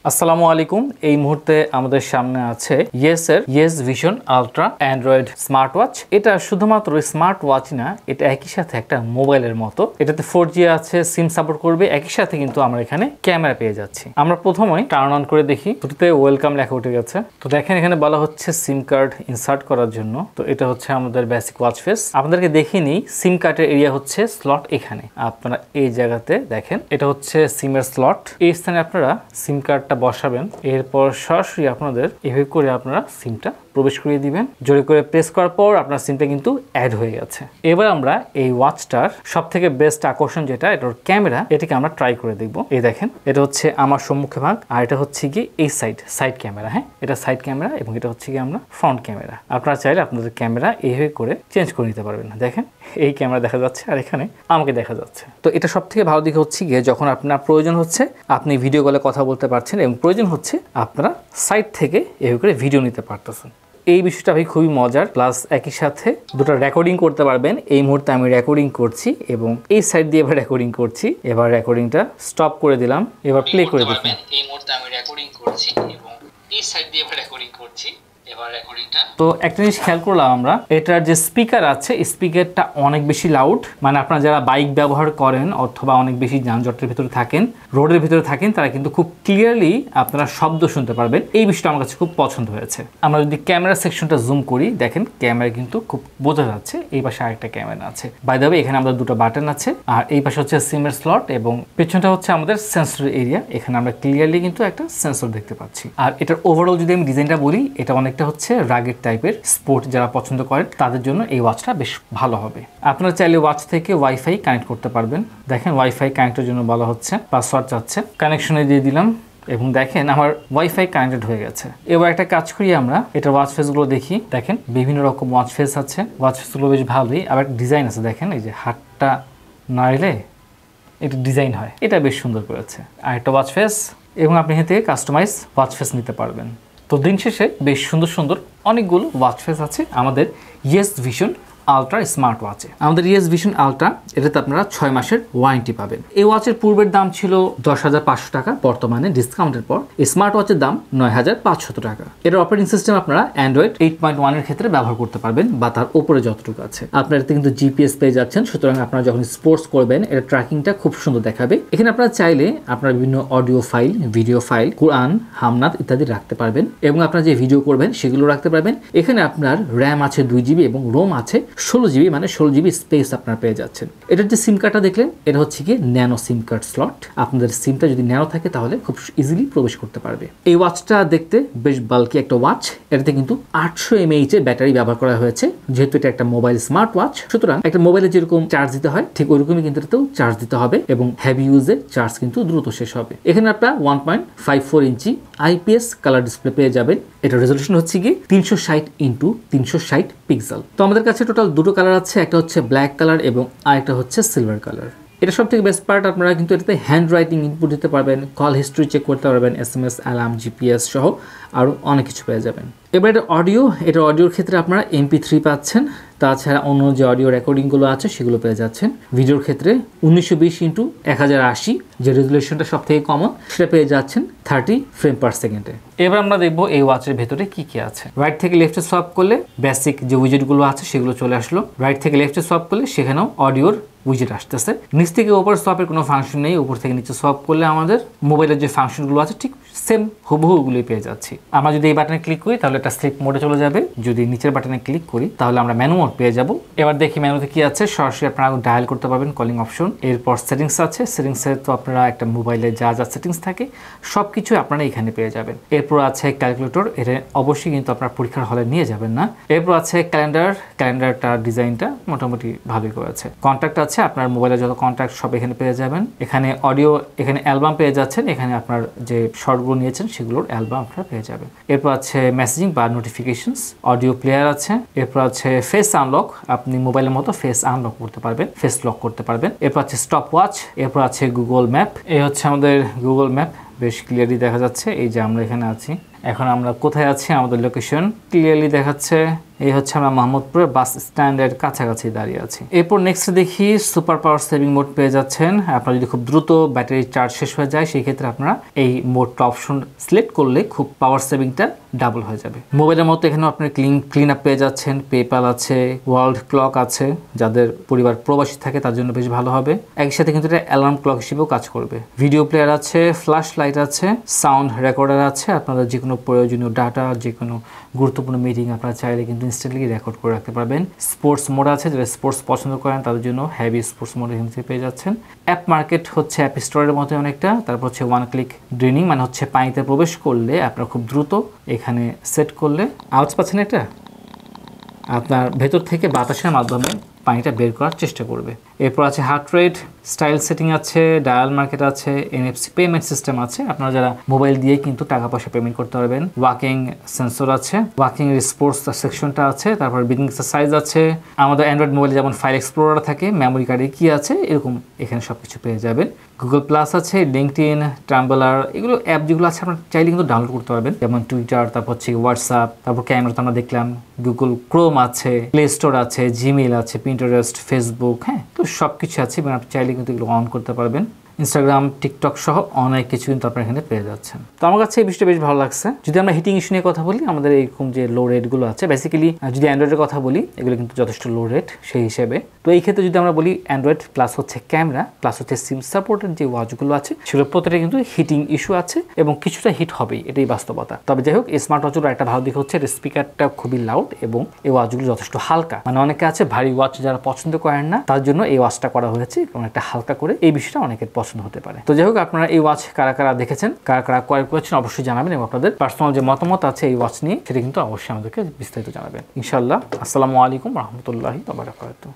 আসসালামু আলাইকুম। এই মুহূর্তে আমাদের সামনে আছে ইয়েসের Yes Vision Ultra Android smart watch. এটা শুধুমাত্র স্মার্ট ওয়াচ না, এটা একই সাথে একটা মোবাইলের মতো। এটাতে 4G আছে, সিম সাপোর্ট করবে, একই সাথে কিন্তু আমরা এখানে ক্যামেরা পেয়ে যাচ্ছি। আমরা প্রথমে টার্ন অন করে দেখি, শুরুতে ওয়েলকাম লেখা উঠে গেছে। তো দেখেন এখানে বলা হচ্ছে সিম কার্ড ইনসার্ট করার জন্য। তো এটা হচ্ছে আমাদের বেসিক ওয়াচ ফেস। আপনাদেরকে দেখিয়ে নিই, সিম কার্ডের এরিয়া হচ্ছে স্লট এখানে। আপনারা এই জায়গাতে দেখেন এটা হচ্ছে সিমের স্লট। এই স্থানে আপনারা সিম কার্ডটা বসাবেন, এরপর সরাসরি আপনাদের এভাবে করে আপনারা সিমটা প্রবেশ করিয়ে দিবেন। জোরে করে প্রেস করার পর আপনার সিমটা কিন্তু অ্যাড হয়ে গেছে। এবার আমরা এই ওয়াচটার সব থেকে বেস্ট আকর্ষণ যেটা, এটার ক্যামেরা, এটাকে আমরা ট্রাই করে দেখবো। এই দেখেন এটা হচ্ছে আমার সম্মুখে ভাগ, আর এটা হচ্ছে কি এই সাইড ক্যামেরা। হ্যাঁ, এটা সাইড ক্যামেরা এবং এটা হচ্ছে কি আমরা ফ্রন্ট ক্যামেরা। আপনারা চাইলে আপনাদের ক্যামেরা এইভাবে করে চেঞ্জ করে নিতে পারবেন। দেখেন এই ক্যামেরা দেখা যাচ্ছে আর এখানে আমাকে দেখা যাচ্ছে। তো এটা সব থেকে ভালো দিক হচ্ছে গিয়ে যখন আপনার প্রয়োজন হচ্ছে আপনি ভিডিও কলে কথা বলতে পারছেন এবং প্রয়োজন হচ্ছে আপনারা সাইড থেকে এভাবে করে ভিডিও নিতে পারতেছেন। এই বিষয়টা ভাই খুবই মজার, প্লাস একই সাথে দুটো রেকর্ডিং করতে পারবেন। এই মুহূর্তে আমি রেকর্ডিং করছি এবং এই সাইড দিয়ে এবার রেকর্ডিং করছি। এবার রেকর্ডিংটা স্টপ করে দিলাম, এবার প্লে করে দেখুন। এই মুহূর্তে আমি রেকর্ডিং করছি এবং এই সাইড দিয়ে এবার রেকর্ডিং করছি। তো একটা জিনিস খেয়াল করলাম আমরা, এটার যে স্পিকার আছে, স্পিকারটা অনেক বেশি লাউড। মানে আপনারা যারা বাইক ব্যবহার করেন অথবা অনেক বেশি যানজটের ভিতরে থাকেন, রোডের ভিতরে থাকেন, তারা কিন্তু খুব ক্লিয়ারলি আপনারা শব্দ শুনতে পারবেন। এই বিষয়টা আমার কাছে খুব পছন্দ হয়েছে। আমরা যদি ক্যামেরা সেকশনটা জুম করি, দেখেন ক্যামেরা কিন্তু খুব বোঝা যাচ্ছে। এই পাশে আরেকটা ক্যামেরা আছে। বাই দ্য ওয়ে এখানে আমাদের দুটো বাটন আছে, আর এই পাশে হচ্ছে সিমের স্লট এবং পেছনটা হচ্ছে আমাদের সেন্সর এরিয়া। এখানে আমরা ক্লিয়ারলি কিন্তু একটা সেন্সর দেখতে পাচ্ছি। আর এটার ওভারঅল যদি আমি ডিজাইনটা বলি, এটা অনেকটা হচ্ছে রাগের টাইপের। স্পোর্ট যারা পছন্দ করেন তাদের জন্য এই ওয়াচটা বেশ ভালো হবে। আপনারা চাইলে ওয়াচ থেকে ওয়াইফাই কানেক্ট করতে পারবেন। দেখেন ওয়াইফাই কানেক্টের জন্য বলা হচ্ছে, পাসওয়ার্ড চাচ্ছে, কানেকশনে দিয়ে দিলাম এবং দেখেন আমার ওয়াইফাই কানেক্টেড হয়ে গেছে। এবার একটা কাজ করি, আমরা এটা ওয়াচ ফেসগুলো দেখি। দেখেন বিভিন্ন রকম ওয়াচ ফেস আছে, ওয়াচ ফেসগুলো বেশ ভালোই। আবার ডিজাইন আছে, দেখেন এই যে হাতটা নাড়লে এটা ডিজাইন হয়, এটা বেশ সুন্দর করেছে। আর একটা ওয়াচ ফেস এবং আপনি এখান থেকে কাস্টমাইজ ওয়াচ ফেস নিতে পারবেন। তো দিন শেষে বেশ সুন্দর সুন্দর অনেকগুলো ওয়াচ ফেস আছে আমাদের ইয়েস ভিশন আলট্রা স্মার্ট ওয়াচে। আমাদের ইয়েস ভিশন আলট্রা, এটাতে আপনারা 6 মাসের ওয়ারেন্টি পাবেন। এই ওয়াচের পূর্বের দাম ছিল 10,500 টাকা, বর্তমানে ডিসকাউন্টের পর এই স্মার্ট ওয়াচের দাম 9,500 টাকা। এর অপারেটিং সিস্টেম আপনারা অ্যান্ড্রয়েড 8.1 এর ক্ষেত্রে ব্যবহার করতে পারবেন বা তার উপরে যতটুকু আছে। আপনারা এতে কিন্তু জিপিএস পেয়ে যাচ্ছেন, সুতরাং আপনারা যখন স্পোর্টস করবেন এটা ট্র্যাকিংটা খুব সুন্দর দেখাবে। এখানে আপনারা চাইলে আপনারা বিভিন্ন অডিও ফাইল, ভিডিও ফাইল, কোরআন, হামনাত ইত্যাদি রাখতে পারবেন এবং আপনারা যে ভিডিও করবেন সেগুলো রাখতে পারবেন। এখানে আপনার র্যাম আছে 2GB এবং রোম আছে 16GB, মানে 16GB স্পেস আপনারা পেয়ে যাচ্ছেন। এটার যে সিম কার্ডটা দেখলেন, এটা হচ্ছে কি ন্যানো সিম কার্ড স্লট। আপনাদের সিমটা যদি ন্যানো থাকে তাহলে খুব ইজিলি প্রবেশ করতে পারবে। এই ওয়াচটা দেখতে বেশ বাল্কি একটা ওয়াচ। এটাতে কিন্তু 800 mAh এর ব্যাটারি ব্যবহার করা হয়েছে। যেহেতু এটা একটা মোবাইল স্মার্ট ওয়াচ, সুতরাং একটা মোবাইলে যেরকম চার্জ দিতে হয় ঠিক ওইরকমই কিন্তু এটাতেও চার্জ দিতে হবে এবং হেভি ইউজে চার্জ কিন্তু দ্রুত শেষ হবে। এখানে আপনারা 1.54 ইঞ্চি IPS কালার ডিসপ্লে পেয়ে যাবেন। এটা রেজলিউশন হচ্ছে কি 360x360 পিক্সেল। তো আমাদের কাছে টোটাল দুটো কালার আছে, একটা হচ্ছে ব্ল্যাক কালার এবং আরেকটা হচ্ছে সিলভার কালার। এটা সব থেকে বেস্ট পার্ট, আপনারা কিন্তু এটাতে হ্যান্ড রাইটিং ইনপুট দিতে পারবেন, কল হিস্ট্রি চেক করতে পারবেন, SMS, অ্যালার্ম, GPS সহ আরও অনেক কিছু পেয়ে যাবেন। এবার এটা অডিও, এটা অডিওর ক্ষেত্রে আপনারা MP3 পাচ্ছেন, তাছাড়া অন্য যে অডিও রেকর্ডিংগুলো আছে সেগুলো পেয়ে যাচ্ছেন। ভিডিওর ক্ষেত্রে 1920x1080 যে রেজলিউশনটা সব থেকে কমন, সেটা পেয়ে যাচ্ছেন 30 ফ্রেম পার সেকেন্ডে। এবার আমরা দেখবো এই ওয়াচের ভেতরে কি কি আছে। রাইট থেকে লেফটে সোয়াপ করলে বেসিক যে উইজেটগুলো আছে সেগুলো চলে আসলো। রাইট থেকে লেফটে সোয়াপ করলে সেখানেও অডিওর উইজেট আসতেছে। নিচ থেকে উপর সোয়াপের কোনো ফাংশন নেই, উপর থেকে নিচে সোয়াপ করলে আমাদের মোবাইলের যে ফাংশনগুলো আছে ঠিক সেম হুবহু ওগুলোই পেয়ে যাচ্ছি। আমরা যদি এই বাটনে ক্লিক করি তাহলে এটা স্লিপ মোডে চলে যাবে, যদি নিচের বাটনে ক্লিক করি তাহলে আমরা মেনু মোড পেয়ে যাব। এবার দেখি মেনুতে কি আছে। সরাসরি আপনারা ডায়াল করতে পারবেন, কলিং অপশন। এরপর সেটিংস আছে, সেটিংসে তো আপনারা একটা মোবাইলে যা যা সেটিংস থাকে সব কিছু আপনারা এখানে পেয়ে যাবেন। এরপর আছে ক্যালকুলেটর, এটা অবশ্যই কিন্তু আপনার পরীক্ষার হলে নিয়ে যাবেন না। এরপর আছে ক্যালেন্ডারটার ডিজাইনটা মোটামুটি ভালোই করেছে। কন্ট্যাক্ট আছে, আপনার মোবাইলে যত কন্ট্যাক্ট সব এখানে পেয়ে যাবেন। এখানে অডিও, এখানে অ্যালবাম পেয়ে যাচ্ছেন, এখানে আপনার যে শর্টগুলো নিয়েছেন সেগুলোর অ্যালবাম আপনারা পেয়ে যাবেন। এরপর আছে মেসেজিং বা নোটিফিকেশনস, অডিও প্লেয়ার আছে। এরপর আছে ফেস আনলক, আপনি মোবাইলের মতো ফেস আনলক করতে পারবেন, ফেস লক করতে পারবেন। এরপর আছে স্টপ ওয়াচ, এরপর আছে গুগল ম্যাপ। এই হচ্ছে আমাদের গুগল ম্যাপ, বেশ ক্লিয়ারলি দেখা যাচ্ছে। এই যে আমরা এখানে আছি, এখন আমরা কোথায় আছি আমাদের লোকেশন ক্লিয়ারলি দেখাচ্ছে। এই হচ্ছে আমরা মোহাম্মদপুরের বাস স্ট্যান্ডের কাছাকাছি দাঁড়িয়ে আছি। এরপর নেক্সট দেখি সুপার পাওয়ার সেভিং মোড পেয়ে যাচ্ছেন। আপনার যদি খুব দ্রুত ব্যাটারি চার্জ শেষ হয়ে যায় সেই ক্ষেত্রে আপনারা এই মোডটা অপশন সিলেক্ট করলে খুব পাওয়ার সেভিংটা ডাবল হয়ে যাবে। মোবাইলের মতো এখানে আপনি ক্লিন আপ পেয়ে যাচ্ছেন, পেপ্যাল আছে, ওয়ার্ল্ড ক্লক আছে, যাদের পরিবার প্রবাসী থাকে তার জন্য বেশ ভালো হবে। একই সাথে কিন্তু এটা অ্যালার্ম ক্লক হিসেবেও কাজ করবে। ভিডিও প্লেয়ার আছে, ফ্ল্যাশ লাইট আছে, সাউন্ড রেকর্ডার আছে। আপনাদের যে কোনো প্রয়োজনীয় ডাটা, যে কোনো গুরুত্বপূর্ণ মিটিং আপনারা চাইলে কিন্তু ইনস্ট্যান্টলি রেকর্ড করে রাখতে পারবেন। স্পোর্টস মোড আছে, যারা স্পোর্টস পছন্দ করেন তাদের জন্য হেভি স্পোর্টস মোড এখান থেকে পেয়ে যাচ্ছেন। অ্যাপ মার্কেট হচ্ছে অ্যাপ স্টোরের মতো অনেকটা। তারপর হচ্ছে ওয়ান ক্লিক ড্রেনিং, মানে হচ্ছে পানিতে প্রবেশ করলে আপনার খুব দ্রুত এখানে সেট করলে আওয়াজ পাচ্ছেন, এটা আপনার ভেতর থেকে বাতাসের মাধ্যমে পানিটা বের করার চেষ্টা করবে। এরপর আছে হার্ট রেট, স্টাইল সেটিং আছে, ডায়াল মার্কেট আছে, এনএফসি পেমেন্ট সিস্টেম আছে। আপনারা যারা মোবাইল দিয়ে কিন্তু টাকা পয়সা পেমেন্ট করতে পারবেন। ওয়াকিং সেন্সর আছে, ওয়াকিং স্পোর্টস সেকশনটা আছে, তারপর ব্রিদিং এক্সারসাইজ আছে। আমাদের অ্যান্ড্রয়েড মোবাইলে যেমন ফাইল এক্সপ্লোরার থাকে, মেমোরি কার্ডে কি আছে এরকম এখানে সব কিছু পেয়ে যাবেন। গুগল প্লাস আছে, লিঙ্কডইন, টাম্বলার, এগুলো অ্যাপ যেগুলো আছে আপনারা চাইলে কিন্তু ডাউনলোড করতে পারবেন, যেমন টুইটার, তারপর হচ্ছে হোয়াটসঅ্যাপ, তারপর ক্যামেরা তো আমরা দেখলাম, গুগল ক্রোম আছে, প্লে স্টোর আছে, জিমেইল আছে, পিন্টারেস্ট, ফেসবুক, হ্যাঁ, তো সব কিছু আছে এবং আপনি চাইলে কিন্তু এগুলো অন করতে পারবেন। ইনস্টাগ্রাম, টিকটক সহ অনেক কিছু কিন্তু আপনারা এখানে পেয়ে যাচ্ছেন। তো আমার কাছে এই বিষয়টা বেশ ভালো লাগছে। যদি আমরা হিটিং ইস্যু নিয়ে কথা বলি, আমাদের এইরকম যে লো রেটগুলো আছে, বেসিক্যালি যদি অ্যান্ড্রয়েডের কথা বলি এগুলো কিন্তু যথেষ্ট লো রেট সেই হিসেবে। তো এই ক্ষেত্রে যদি আমরা বলি অ্যান্ড্রয়েড প্লাস হচ্ছে ক্যামেরা প্লাস হচ্ছে সিম সাপোর্টের যে ওয়াচগুলো আছে সেগুলোর প্রত্যেকটা কিন্তু হিটিং ইস্যু আছে এবং কিছুটা হিট হবেই, এটাই বাস্তবতা। তবে যাই হোক, এই স্মার্ট ওয়াচগুলোর একটা ভালো দিক হচ্ছে স্পিকারটা খুবই লাউড এবং এই ওয়াচগুলো যথেষ্ট হালকা। মানে অনেকে আছে ভারী ওয়াচ যারা পছন্দ করেন না, তার জন্য এই ওয়াচটা করা হয়েছে অনেকটা হালকা করে। এই বিষয়টা অনেকের পছন্দ হতে পারে। তো যাই হোক, আপনারা এই ওয়াচ কারা কারা দেখেছেন, কারা কারা ক্রয় করেছেন অবশ্যই জানাবেন এবং আপনাদের পার্সোনাল যে মতামত আছে এই ওয়াচ নিয়ে সেটা কিন্তু অবশ্যই আমাদেরকে বিস্তারিত জানাবেন ইনশাআল্লাহ। আসসালামু আলাইকুম রহমতুল্লাহি ওয়া বারাকাতুহু।